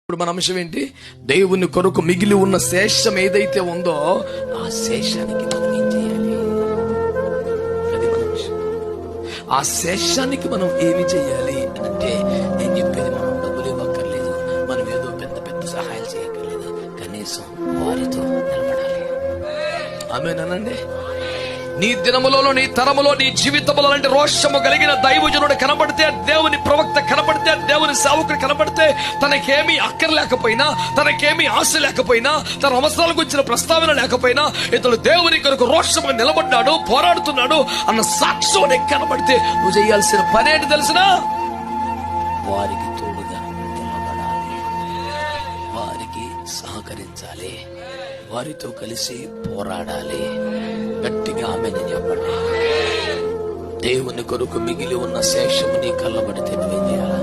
ఇప్పుడు మన అంశం ఏంటి? దేవుని కొరకు మిగిలి ఉన్న శేషం ఏదైతే ఉందో ఆ శేషానికి మనం ఏం చేయాలి? అది మన అంశం. ఆ శేషానికి మనం ఏమి చేయాలి అంటే, నేను చెప్పేది మనం డబ్బులు ఇవ్వక్కర్లేదు, మనం ఏదో పెద్ద పెద్ద సహాయాలు చేయక్కర్లేదు, కనీసం వారితో నిలబడాలి. ఆమేనండి. నీ దినములో, నీ తరములో, నీ జీవితంలో అంటే రోషము కలిగిన దైవజనుడు కనబడితే, దేవుని ప్రవక్త కనబడితే, దేవుని సేవకుడు కనబడితే, తనకేమీ అక్కర్లేకపోయినా, తనకేమీ ఆశ లేకపోయినా, తన అవసరాలకు వచ్చిన ప్రస్తావన లేకపోయినా, ఇతడు దేవుని కొరకు రోషముగా నిలబడ్డాడు, పోరాడుతున్నాడు అన్న సాక్ష్యం కనబడితే నువ్వు చేయాల్సిన పనేంటి తెలిసినా? వారికి తోడుగా నిలబడాలి, వారికి సహకరించాలి, వారితో కలిసి పోరాడాలి. గట్టిగా ఆమేన్ చెప్పండి. దేవుని కొరకు మిగిలి ఉన్న శేషము నీ కళ్ళబడితే నువ్వేం చేయాలి?